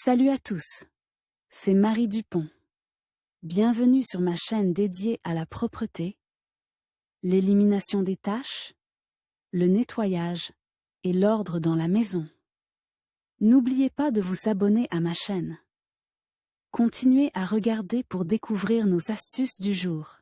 Salut à tous, c'est Marie Dupont. Bienvenue sur ma chaîne dédiée à la propreté, l'élimination des taches, le nettoyage et l'ordre dans la maison. N'oubliez pas de vous abonner à ma chaîne. Continuez à regarder pour découvrir nos astuces du jour.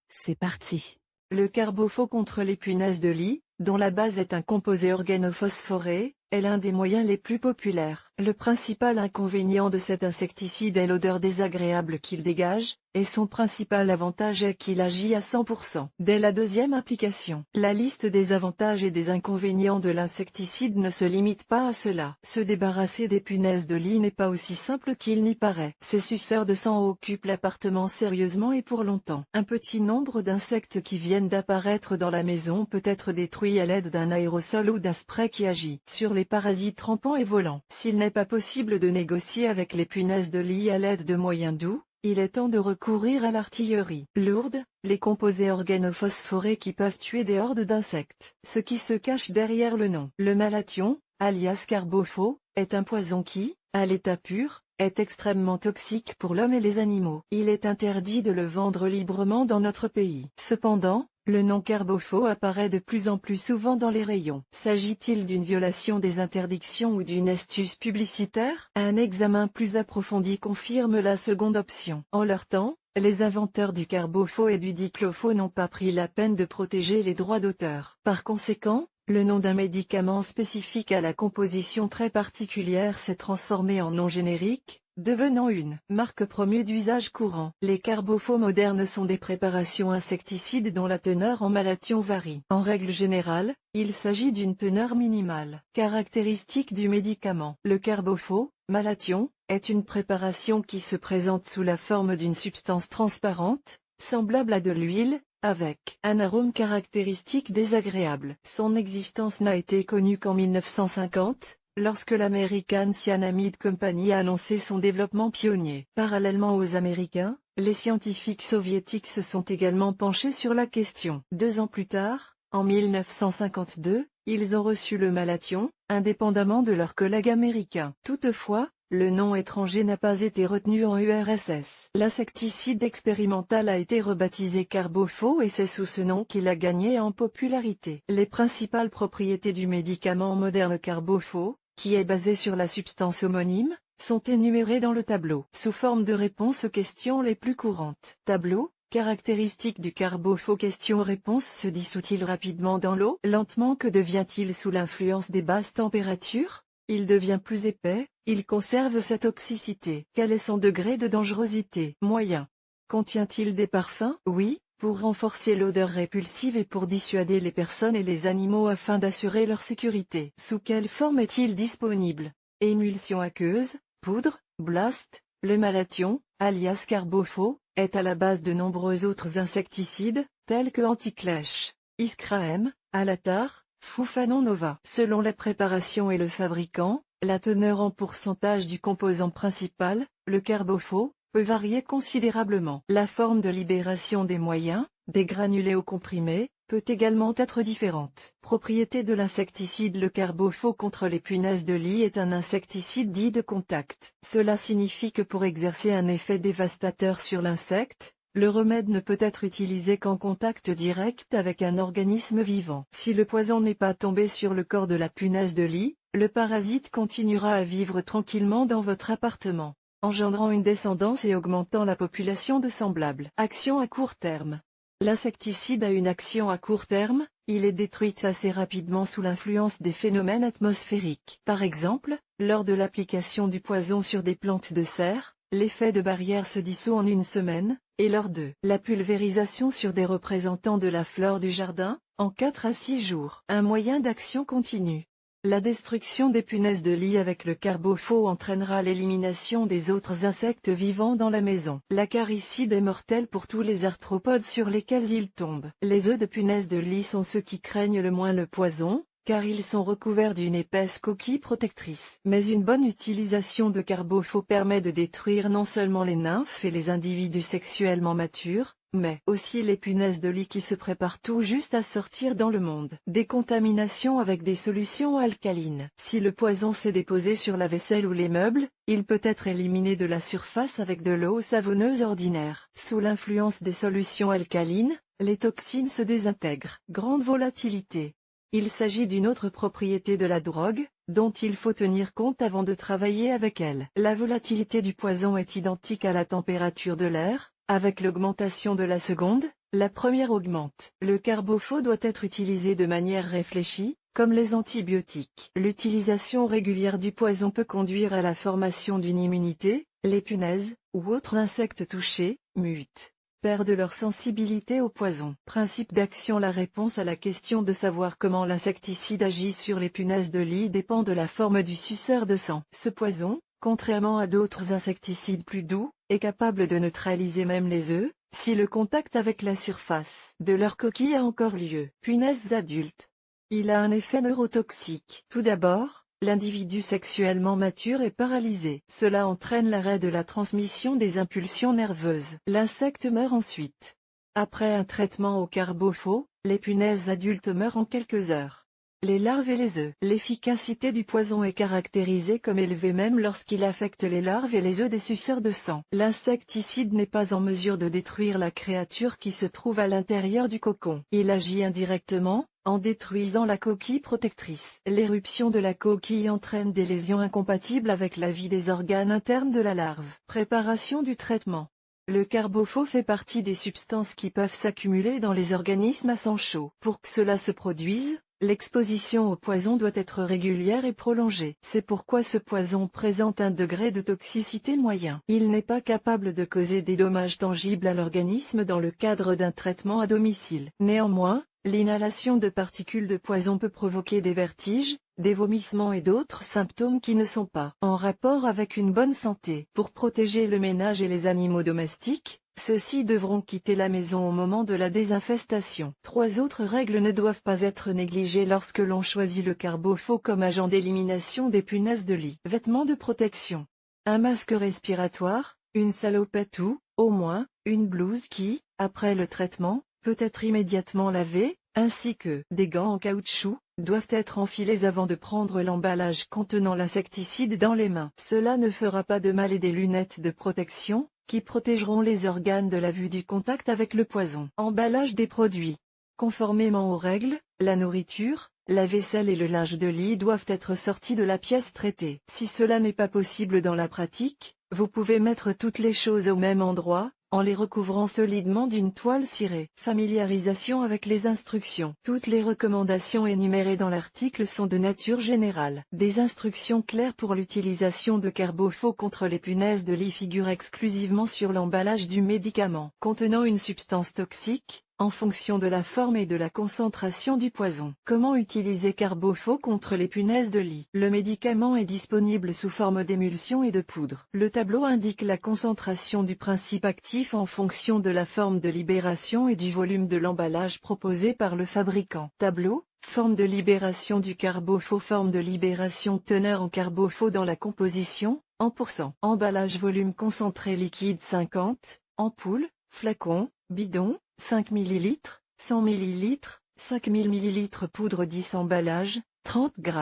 C'est parti. Le carbofo contre les punaises de lit, dont la base est un composé organophosphoré, est l'un des moyens les plus populaires. Le principal inconvénient de cet insecticide est l'odeur désagréable qu'il dégage, et son principal avantage est qu'il agit à 100%. Dès la deuxième application, la liste des avantages et des inconvénients de l'insecticide ne se limite pas à cela. Se débarrasser des punaises de lit n'est pas aussi simple qu'il n'y paraît. Ces suceurs de sang occupent l'appartement sérieusement et pour longtemps. Un petit nombre d'insectes qui viennent d'apparaître dans la maison peut être détruit à l'aide d'un aérosol ou d'un spray qui agit sur les parasites rampants et volants. S'il n'est pas possible de négocier avec les punaises de lit à l'aide de moyens doux, il est temps de recourir à l'artillerie lourde, les composés organophosphorés qui peuvent tuer des hordes d'insectes. Ce qui se cache derrière le nom. Le malathion, alias carbofo, est un poison qui, à l'état pur, est extrêmement toxique pour l'homme et les animaux. Il est interdit de le vendre librement dans notre pays. Cependant, le nom carbofo apparaît de plus en plus souvent dans les rayons. S'agit-il d'une violation des interdictions ou d'une astuce publicitaire? Un examen plus approfondi confirme la seconde option. En leur temps, les inventeurs du carbofo et du diclofo n'ont pas pris la peine de protéger les droits d'auteur. Par conséquent, le nom d'un médicament spécifique à la composition très particulière s'est transformé en nom générique, devenant une marque promue d'usage courant. Les carbofos modernes sont des préparations insecticides dont la teneur en malathion varie. En règle générale, il s'agit d'une teneur minimale. Caractéristique du médicament. Le carbofo, malathion, est une préparation qui se présente sous la forme d'une substance transparente, semblable à de l'huile, avec un arôme caractéristique désagréable. Son existence n'a été connue qu'en 1950, lorsque l'American Cyanamide Company a annoncé son développement pionnier. Parallèlement aux Américains, les scientifiques soviétiques se sont également penchés sur la question. 2 ans plus tard, en 1952, ils ont reçu le malathion, indépendamment de leurs collègues américains. Toutefois, le nom étranger n'a pas été retenu en URSS. L'insecticide expérimental a été rebaptisé carbofo et c'est sous ce nom qu'il a gagné en popularité. Les principales propriétés du médicament moderne carbofo, qui est basé sur la substance homonyme, sont énumérées dans le tableau, sous forme de réponses aux questions les plus courantes. Tableau. Caractéristique du carbofo. Question-réponse. Se dissout-il rapidement dans l'eau? Lentement. Que devient-il sous l'influence des basses températures? Il devient plus épais, il conserve sa toxicité. Quel est son degré de dangerosité? Moyen. Contient-il des parfums? Oui, pour renforcer l'odeur répulsive et pour dissuader les personnes et les animaux afin d'assurer leur sécurité. Sous quelle forme est-il disponible? Émulsion aqueuse, poudre, blast. Le malathion, alias carbofo, est à la base de nombreux autres insecticides, tels que Anticlèche, Iskraem, Alatar, Fufano nova. Selon la préparation et le fabricant, la teneur en pourcentage du composant principal, le carbofo, peut varier considérablement. La forme de libération des moyens, des granulés ou comprimés, peut également être différente. Propriété de l'insecticide. Le carbofo contre les punaises de lit est un insecticide dit de contact. Cela signifie que pour exercer un effet dévastateur sur l'insecte, le remède ne peut être utilisé qu'en contact direct avec un organisme vivant. Si le poison n'est pas tombé sur le corps de la punaise de lit, le parasite continuera à vivre tranquillement dans votre appartement, engendrant une descendance et augmentant la population de semblables. Action à court terme. L'insecticide a une action à court terme, il est détruit assez rapidement sous l'influence des phénomènes atmosphériques. Par exemple, lors de l'application du poison sur des plantes de serre, l'effet de barrière se dissout en 1 semaine, et lors de la pulvérisation sur des représentants de la flore du jardin, en 4 à 6 jours. Un moyen d'action continu. La destruction des punaises de lit avec le carbofo entraînera l'élimination des autres insectes vivants dans la maison. L'acaricide est mortel pour tous les arthropodes sur lesquels il tombe. Les œufs de punaises de lit sont ceux qui craignent le moins le poison, car ils sont recouverts d'une épaisse coquille protectrice. Mais une bonne utilisation de carbofo permet de détruire non seulement les nymphes et les individus sexuellement matures, mais aussi les punaises de lit qui se préparent tout juste à sortir dans le monde. Décontamination avec des solutions alcalines. Si le poison s'est déposé sur la vaisselle ou les meubles, il peut être éliminé de la surface avec de l'eau savonneuse ordinaire. Sous l'influence des solutions alcalines, les toxines se désintègrent. Grande volatilité. Il s'agit d'une autre propriété de la drogue, dont il faut tenir compte avant de travailler avec elle. La volatilité du poison est identique à la température de l'air. Avec l'augmentation de la seconde, la première augmente. Le carbofo doit être utilisé de manière réfléchie, comme les antibiotiques. L'utilisation régulière du poison peut conduire à la formation d'une immunité. Les punaises, ou autres insectes touchés, mutent, perdent leur sensibilité au poison. Principe d'action. La réponse à la question de savoir comment l'insecticide agit sur les punaises de lit dépend de la forme du suceur de sang. Ce poison, contrairement à d'autres insecticides plus doux, est capable de neutraliser même les œufs, si le contact avec la surface de leur coquille a encore lieu. Punaises adultes. Il a un effet neurotoxique. Tout d'abord, l'individu sexuellement mature est paralysé. Cela entraîne l'arrêt de la transmission des impulsions nerveuses. L'insecte meurt ensuite. Après un traitement au carbofo, les punaises adultes meurent en quelques heures. Les larves et les œufs. L'efficacité du poison est caractérisée comme élevée même lorsqu'il affecte les larves et les œufs des suceurs de sang. L'insecticide n'est pas en mesure de détruire la créature qui se trouve à l'intérieur du cocon. Il agit indirectement, en détruisant la coquille protectrice. L'éruption de la coquille entraîne des lésions incompatibles avec la vie des organes internes de la larve. Préparation du traitement. Le carbofo fait partie des substances qui peuvent s'accumuler dans les organismes à sang chaud. Pour que cela se produise, l'exposition au poison doit être régulière et prolongée. C'est pourquoi ce poison présente un degré de toxicité moyen. Il n'est pas capable de causer des dommages tangibles à l'organisme dans le cadre d'un traitement à domicile. Néanmoins, l'inhalation de particules de poison peut provoquer des vertiges, des vomissements et d'autres symptômes qui ne sont pas en rapport avec une bonne santé. Pour protéger le ménage et les animaux domestiques, ceux-ci devront quitter la maison au moment de la désinfestation. 3 autres règles ne doivent pas être négligées lorsque l'on choisit le carbofo comme agent d'élimination des punaises de lit. Vêtements de protection. Un masque respiratoire, une salopette ou, au moins, une blouse qui, après le traitement, peut être immédiatement lavée, ainsi que des gants en caoutchouc, doivent être enfilés avant de prendre l'emballage contenant l'insecticide dans les mains. Cela ne fera pas de mal et des lunettes de protection, qui protégeront les organes de la vue du contact avec le poison. Emballage des produits. Conformément aux règles, la nourriture, la vaisselle et le linge de lit doivent être sortis de la pièce traitée. Si cela n'est pas possible dans la pratique, vous pouvez mettre toutes les choses au même endroit, en les recouvrant solidement d'une toile cirée. Familiarisation avec les instructions. Toutes les recommandations énumérées dans l'article sont de nature générale. Des instructions claires pour l'utilisation de carbofo contre les punaises de lit figurent exclusivement sur l'emballage du médicament. Contenant une substance toxique, en fonction de la forme et de la concentration du poison. Comment utiliser carbofo contre les punaises de lit? Le médicament est disponible sous forme d'émulsion et de poudre. Le tableau indique la concentration du principe actif en fonction de la forme de libération et du volume de l'emballage proposé par le fabricant. Tableau, forme de libération du carbofo, forme de libération, teneur en carbofo dans la composition, en %. Emballage, volume concentré liquide 50, ampoule, flacon, bidon, 5 ml, 100 ml, 5000 ml poudre 10 emballage, 30 g.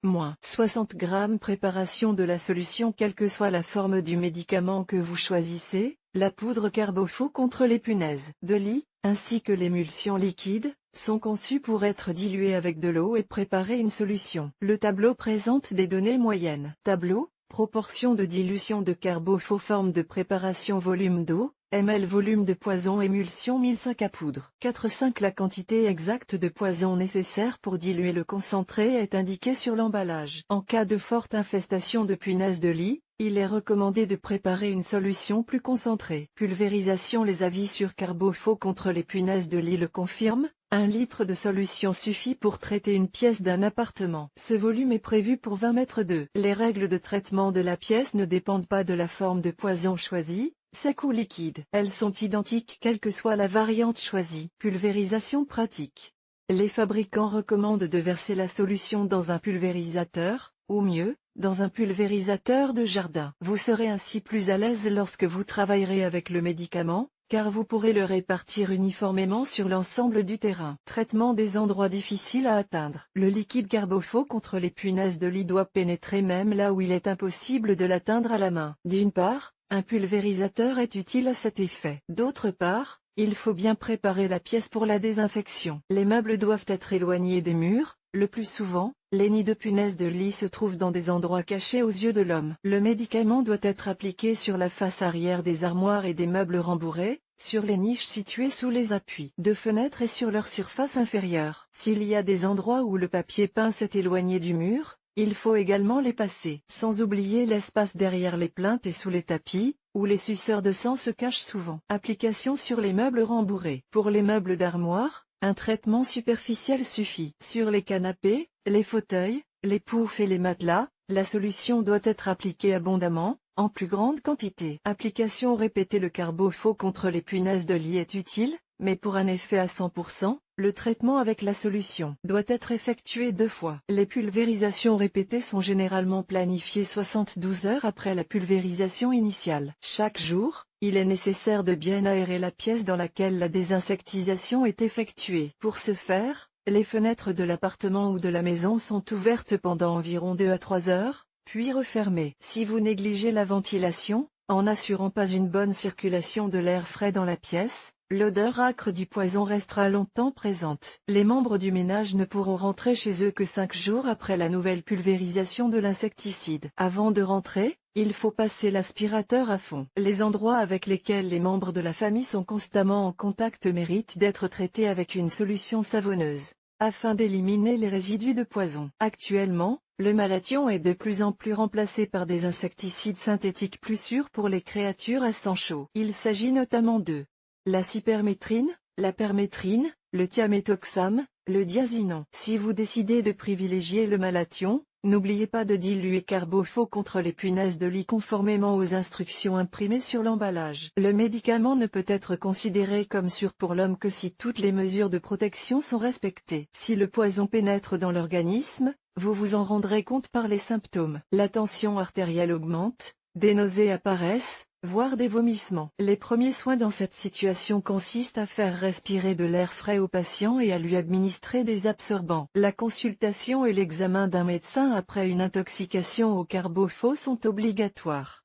Moins 60 g. Préparation de la solution. Quelle que soit la forme du médicament que vous choisissez, la poudre carbofo contre les punaises de lit, ainsi que l'émulsion liquide, sont conçus pour être dilués avec de l'eau et préparer une solution. Le tableau présente des données moyennes. Tableau, proportion de dilution de carbofo, forme de préparation, volume d'eau, ml, volume de poison, émulsion 1005 à poudre. 4,5. La quantité exacte de poison nécessaire pour diluer le concentré est indiquée sur l'emballage. En cas de forte infestation de punaises de lit, il est recommandé de préparer une solution plus concentrée. Pulvérisation. Les avis sur carbofo contre les punaises de lit le confirment. 1 litre de solution suffit pour traiter une pièce d'un appartement. Ce volume est prévu pour 20 mètres d'eau. Les règles de traitement de la pièce ne dépendent pas de la forme de poison choisie, sec ou liquide. Elles sont identiques quelle que soit la variante choisie. Pulvérisation pratique. Les fabricants recommandent de verser la solution dans un pulvérisateur, ou mieux, dans un pulvérisateur de jardin. Vous serez ainsi plus à l'aise lorsque vous travaillerez avec le médicament, car vous pourrez le répartir uniformément sur l'ensemble du terrain. Traitement des endroits difficiles à atteindre. Le liquide Carbofo contre les punaises de lit doit pénétrer même là où il est impossible de l'atteindre à la main. D'une part, un pulvérisateur est utile à cet effet. D'autre part, il faut bien préparer la pièce pour la désinfection. Les meubles doivent être éloignés des murs. Le plus souvent, les nids de punaises de lit se trouvent dans des endroits cachés aux yeux de l'homme. Le médicament doit être appliqué sur la face arrière des armoires et des meubles rembourrés, sur les niches situées sous les appuis de fenêtres et sur leur surface inférieure. S'il y a des endroits où le papier peint s'est éloigné du mur, il faut également les passer. Sans oublier l'espace derrière les plinthes et sous les tapis, où les suceurs de sang se cachent souvent. Application sur les meubles rembourrés. Pour les meubles d'armoire, un traitement superficiel suffit. Sur les canapés, les fauteuils, les poufs et les matelas, la solution doit être appliquée abondamment, en plus grande quantité. Application répétée. Le Carbofo contre les punaises de lit est utile, mais pour un effet à 100%, le traitement avec la solution doit être effectué 2 fois. Les pulvérisations répétées sont généralement planifiées 72 heures après la pulvérisation initiale. Chaque jour, il est nécessaire de bien aérer la pièce dans laquelle la désinsectisation est effectuée. Pour ce faire, les fenêtres de l'appartement ou de la maison sont ouvertes pendant environ 2 à 3 heures, puis refermées. Si vous négligez la ventilation, en n'assurant pas une bonne circulation de l'air frais dans la pièce, l'odeur âcre du poison restera longtemps présente. Les membres du ménage ne pourront rentrer chez eux que 5 jours après la nouvelle pulvérisation de l'insecticide. Avant de rentrer, il faut passer l'aspirateur à fond. Les endroits avec lesquels les membres de la famille sont constamment en contact méritent d'être traités avec une solution savonneuse, afin d'éliminer les résidus de poison. Actuellement, le malathion est de plus en plus remplacé par des insecticides synthétiques plus sûrs pour les créatures à sang chaud. Il s'agit notamment de la cypermétrine, la permétrine, le thiaméthoxam, le diazinon. Si vous décidez de privilégier le malathion, n'oubliez pas de diluer Carbofo contre les punaises de lit conformément aux instructions imprimées sur l'emballage. Le médicament ne peut être considéré comme sûr pour l'homme que si toutes les mesures de protection sont respectées. Si le poison pénètre dans l'organisme, vous vous en rendrez compte par les symptômes. La tension artérielle augmente, des nausées apparaissent, voire des vomissements. Les premiers soins dans cette situation consistent à faire respirer de l'air frais au patient et à lui administrer des absorbants. La consultation et l'examen d'un médecin après une intoxication au Carbofo sont obligatoires.